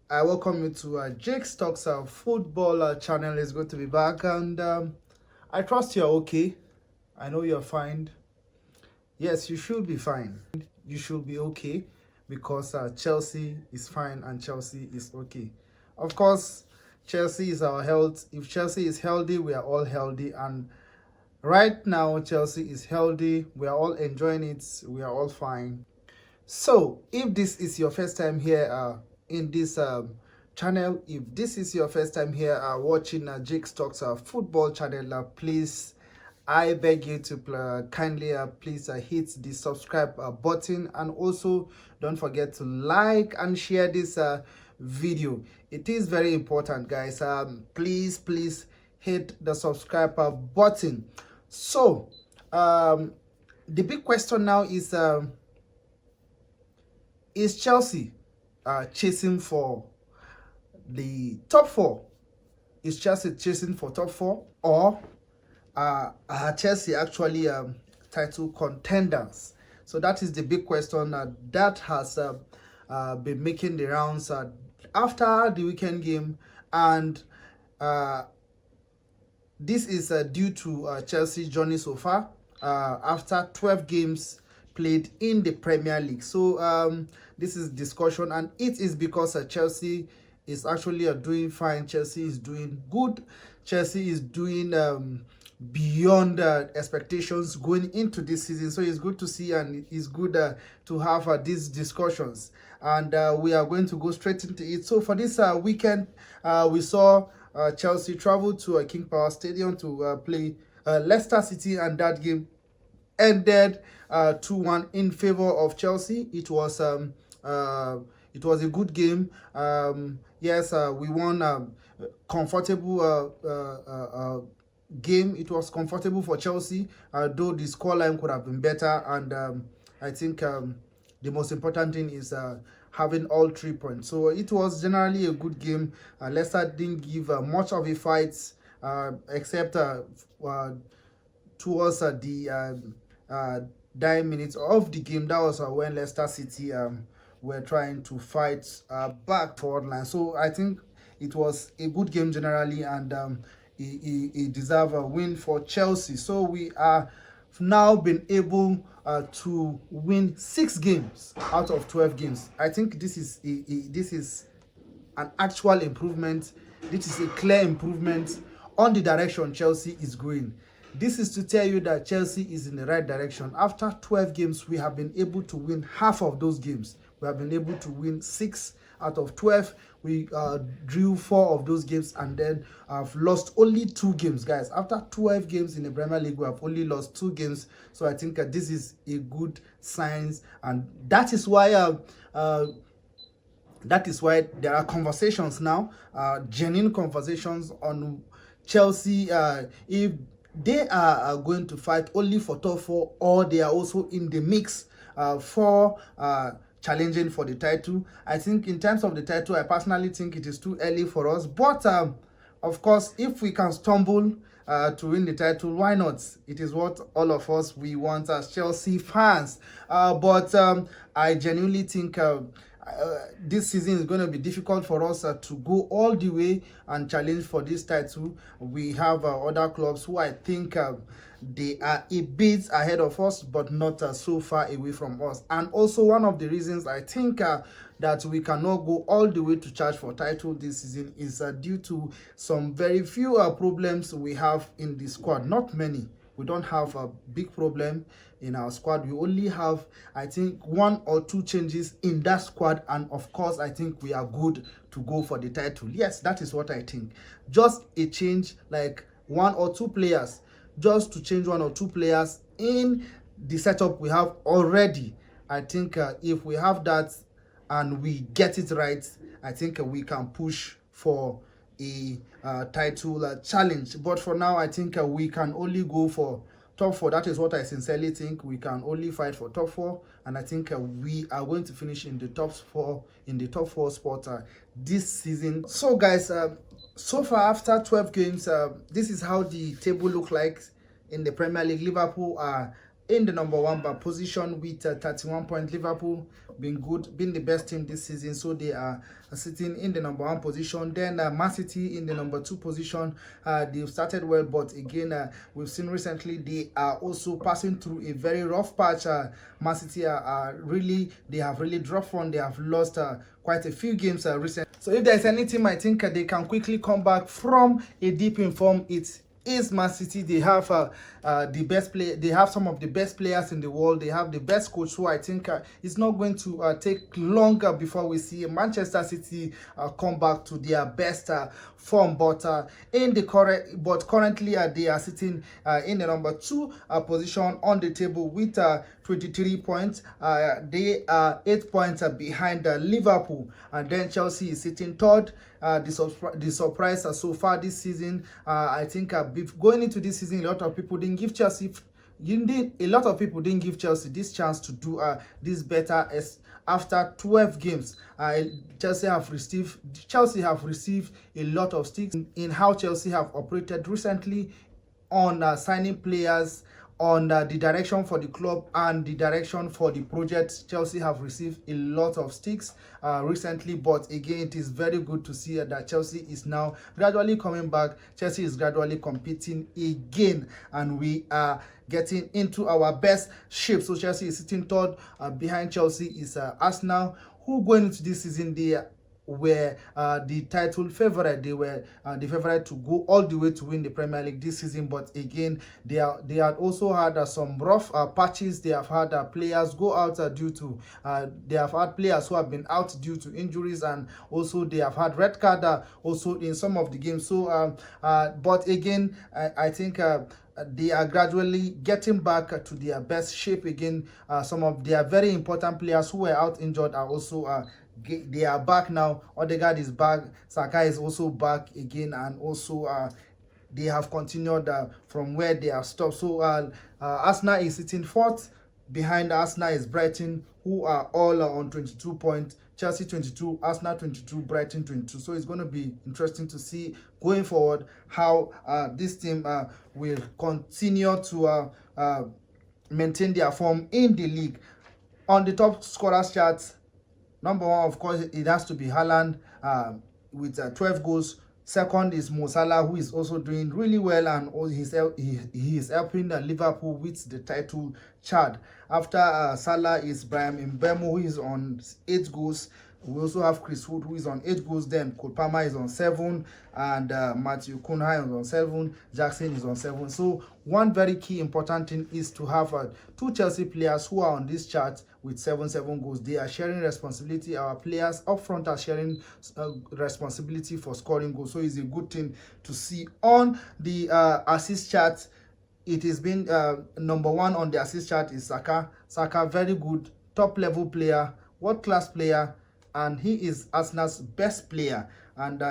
I welcome you to Jake's Talks football channel. It's good to be back, and I trust you're okay. I know you're fine. Yes, you should be fine. You should be okay because Chelsea is fine and Chelsea is okay. Of course, Chelsea is our health. If Chelsea is healthy, we are all healthy, and right now Chelsea is healthy. We are all enjoying it. We are all fine. So, if this is your first time here in this channel, if this is your first time here watching Jake's Talks football channel, please, I beg you to kindly please hit the subscribe button, and also don't forget to like and share this video. It is very important, guys. Please hit the subscribe button. So, the big question now is Chelsea chasing for the top four? Is Chelsea chasing for top four, or are Chelsea actually title contenders? So that is the big question that has been making the rounds after the weekend game, and this is due to Chelsea's journey so far after 12 games played in the Premier League. So this is discussion, and it is because Chelsea is actually doing fine. Chelsea is doing good. Chelsea is doing beyond expectations going into this season. So it's good to see, and it's good to have these discussions. And we are going to go straight into it. So for this weekend, we saw Chelsea travel to King Power Stadium to play Leicester City, and that game ended 2-1 in favor of Chelsea. It was a good game. Yes, we won comfortable game. It was comfortable for Chelsea, though the scoreline could have been better. And I think the most important thing is having all 3 points. So it was generally a good game. Leicester didn't give much of a fight, except towards the 9 minutes of the game. That was when Leicester City were trying to fight back forward line. So I think it was a good game generally, and it deserved a win for Chelsea. So we are now been able to win 6 games out of 12 games. I think this is an actual improvement. This is a clear improvement on the direction Chelsea is going. This is to tell you that Chelsea is in the right direction. After 12 games, we have been able to win half of those games. We have been able to win 6 out of 12. We drew 4 of those games, and then have lost only 2 games, guys. After 12 games in the Premier League, we have only lost 2 games. So I think this is a good sign, and that is why there are conversations now, genuine conversations on Chelsea, if they are going to fight only for top 4, or they are also in the mix for challenging for the title. I think in terms of the title, I personally think it is too early for us. But of course, if we can stumble to win the title, why not? It is what all of us we want as Chelsea fans. But I genuinely think this season is going to be difficult for us to go all the way and challenge for this title. We have other clubs who I think they are a bit ahead of us, but not so far away from us. And also one of the reasons I think that we cannot go all the way to charge for title this season is due to some very few problems we have in the squad. Not many. We don't have a big problem in our squad. We only have, I think, 1 or 2 changes in that squad, and of course I think we are good to go for the title. Yes, that is what I think. Just a change, like 1 or 2 players, just to change 1 or 2 players in the setup we have already. I think if we have that and we get it right, I think we can push for a title challenge. But for now, I think we can only go for top 4. That is what I sincerely think. We can only fight for top 4, and I think we are going to finish in the top 4 spot this season. So guys, so far after 12 games, this is how the table look like in the Premier League. Liverpool are in the number one position with 31 points. Liverpool been good, been the best team this season, so they are sitting in the number one position. Then Man City in the number two position. They've started well, but again, we've seen recently they are also passing through a very rough patch. Man City they have really dropped one. They have lost quite a few games recently. So if there's any team I think they can quickly come back from a deep in form, it's is Man City. They have the best play. They have some of the best players in the world. They have the best coach, who I think it's not going to take longer before we see Manchester City come back to their best form. But currently they are sitting in the number two position on the table with 23 points. They are 8 points behind Liverpool, and then Chelsea is sitting third. The surprise so far this season, I think going into this season, a lot of people didn't give Chelsea this chance to do this better as after 12 games. Chelsea have received a lot of sticks in how Chelsea have operated recently on signing players, on the direction for the club and the direction for the project. Chelsea have received a lot of sticks recently, but again, it is very good to see that Chelsea is now gradually coming back. Chelsea is gradually competing again, and we are getting into our best shape. So Chelsea is sitting third. Behind Chelsea is Arsenal, who going into this season, they were the title favorite. They were the favorite to go all the way to win the Premier League this season, but again, they had also had some rough patches. They have had players go out due to they have had players who have been out due to injuries, and also they have had red card also in some of the games. So but again, I think they are gradually getting back to their best shape again. Some of their very important players who were out injured are also they are back now. Odegaard is back. Saka is also back again, and also they have continued from where they have stopped. So Arsenal is sitting fourth. Behind Arsenal is Brighton, who are all on 22 points. Chelsea 22, Arsenal 22, Brighton 22. So it's going to be interesting to see going forward how this team will continue to maintain their form in the league. On the top scorers charts, number one, of course, it has to be Haaland with 12 goals. Second is Mo Salah, who is also doing really well, and he is helping Liverpool with the title chart. After Salah is Brahim Mbeumo, who is on 8 goals. We also have Chris Wood, who is on 8 goals. Then Cole Palmer is on 7, and Matthew Cunha is on 7. Jackson is on 7. So one very key important thing is to have 2 Chelsea players who are on this chart with 7 goals. They are sharing responsibility. Our players up front are sharing responsibility for scoring goals. So it's a good thing to see. On the assist chart, it has been number one on the assist chart is Saka. Saka, very good, top level player, world class player, and he is Arsenal's best player, and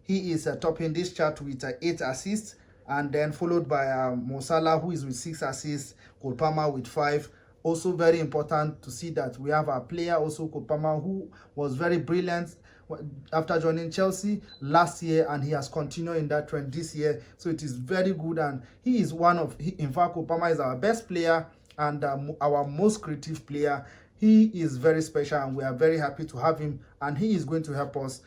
he is topping this chart with 8 assists, and then followed by Mo Salah, who is with 6 assists, Cole Palmer with 5. Also very important to see that we have a player, also Cole Palmer, who was very brilliant after joining Chelsea last year, and he has continued in that trend this year. So it is very good, and he is in fact, Cole Palmer is our best player and our most creative player. He is very special, and we are very happy to have him, and he is going to help us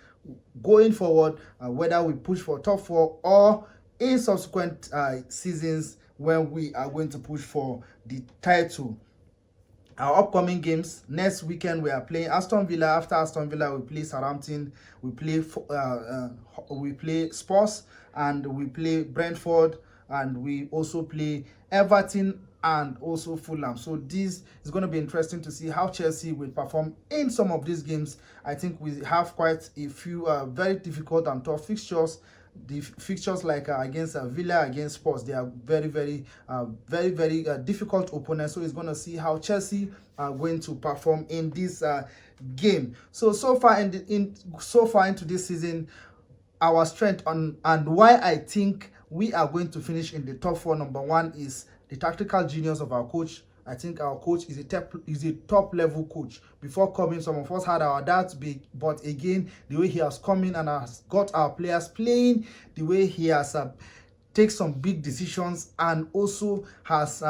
going forward, whether we push for top 4 or in subsequent seasons when we are going to push for the title. Our upcoming games next weekend, we are playing Aston Villa. After Aston Villa, we play Southampton, we play Spurs, and we play Brentford, and we also play Everton and also Fulham. So this is going to be interesting to see how Chelsea will perform in some of these games. I think we have quite a few very difficult and tough fixtures. The fixtures like against Villa, against Spurs, they are very difficult opponents. So it's going to see how Chelsea are going to perform in this game. So far into this season, our strength and why I think we are going to finish in the top 4. Number one is the tactical genius of our coach. I think our coach is a top level coach. Before coming, some of us had our doubts, but again, the way he has come in and has got our players playing, the way he has takes some big decisions and also has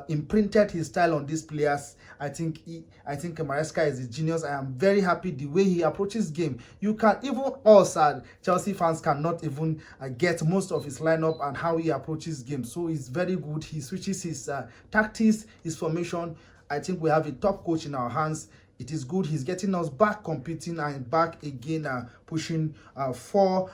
imprinted his style on these players. I think Maresca is a genius. I am very happy the way he approaches game. You can even us Chelsea fans cannot even get most of his lineup and how he approaches game. So he's very good. He switches his tactics, his formation. I think we have a top coach in our hands. It is good. He's getting us back competing and back again, pushing for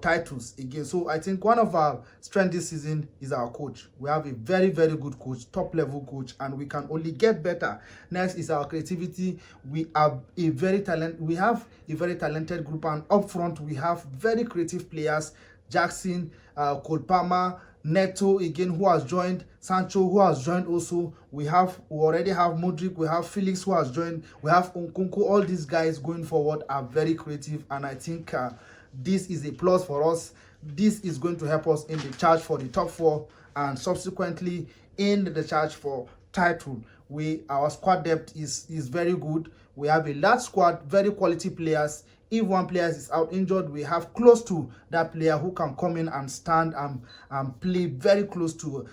titles again. So I think one of our strengths this season is our coach. We have a very, very good coach, top level coach, and we can only get better. Next is our creativity. We have a very talented group, and up front we have very creative players. Jackson, Cole Palmer, Neto again, who has joined, Sancho, who has joined also. We already have Modric, we have Felix, who has joined, we have Nkunku. All these guys going forward are very creative, and I think this is a plus for us. This is going to help us in the charge for the top 4 and subsequently in the charge for title. Our squad depth is very good. We have a large squad, very quality players. If one player is out injured, we have close to that player who can come in and stand and play very close to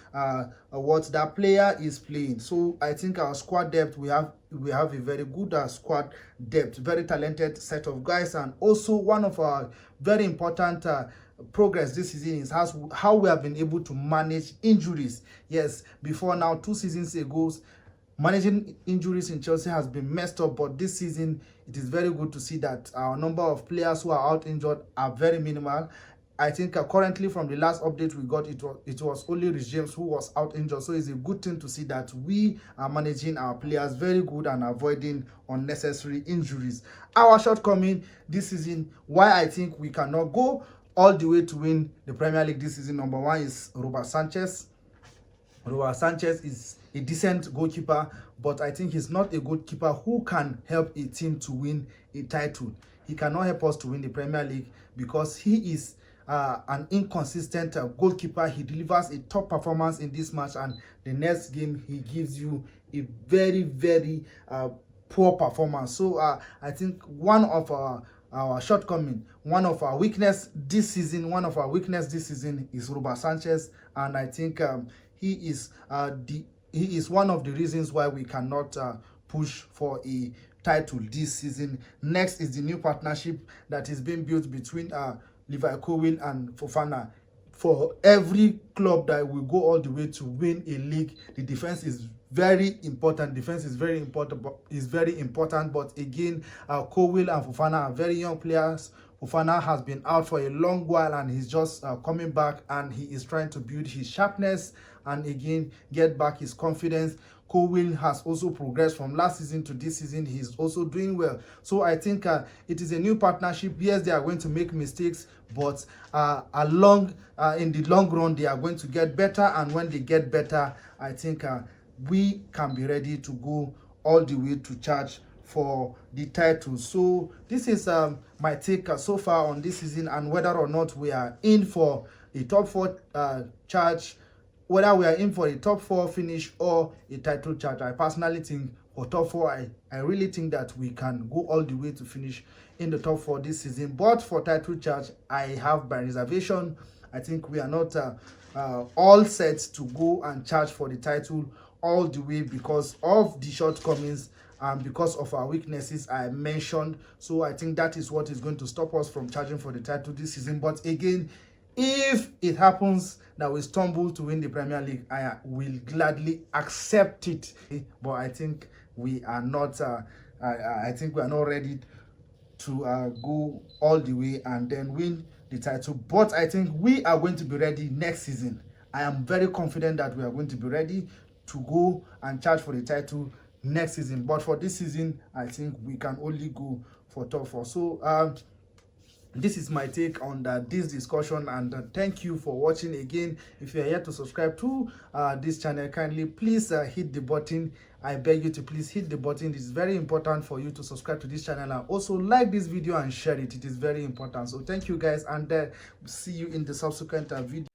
what that player is playing. So I think our squad depth, we have a very good squad depth, very talented set of guys. And also one of our very important progress this season is how we have been able to manage injuries. Yes, before now, 2 seasons ago, managing injuries in Chelsea has been messed up, but this season it is very good to see that our number of players who are out injured are very minimal. I think currently from the last update we got, it was only Rhys James who was out injured. So it's a good thing to see that we are managing our players very good and avoiding unnecessary injuries. Our shortcoming this season, why I think we cannot go all the way to win the Premier League this season, number 1 is Robert Sanchez. Robert Sanchez is a decent goalkeeper, but I think he's not a goalkeeper who can help a team to win a title. He cannot help us to win the Premier League because he is an inconsistent goalkeeper. He delivers a top performance in this match, and the next game he gives you a very, very poor performance. So I think one of our shortcoming, one of our weakness this season is Robert Sanchez, and I think he is one of the reasons why we cannot push for a title this season. Next is the new partnership that is being built between Levi Colwill and Fofana. For every club that will go all the way to win a league, the defense is very important. Defense is very important. But again, Colwill and Fofana are very young players. Fofana has been out for a long while and he's just coming back, and he is trying to build his sharpness and again get back his confidence. Colwill has also progressed from last season to this season. He's also doing well. So I think it is a new partnership. Yes, they are going to make mistakes, but in the long run, they are going to get better. And when they get better, I think we can be ready to go all the way to charge for the title. So this is my take so far on this season, and whether or not we are in for a top 4 charge, whether we are in for a top 4 finish or a title charge. I personally think for top 4, I really think that we can go all the way to finish in the top 4 this season. But for title charge, I have my reservation. I think we are not all set to go and charge for the title all the way because of the shortcomings and because of our weaknesses I mentioned. So I think that is what is going to stop us from charging for the title this season. But again, if it happens that we stumble to win the Premier League, I will gladly accept it. But I think we are not. I think we are not ready to go all the way and then win the title. But I think we are going to be ready next season. I am very confident that we are going to be ready to go and charge for the title next season. But for this season, I think we can only go for top 4. So this is my take on this discussion, and thank you for watching. Again, if you are yet to subscribe to this channel, kindly please hit the button. I beg you to please hit the button. It is very important for you to subscribe to this channel, and also like this video and share it. It is very important. So thank you guys, and see you in the subsequent video.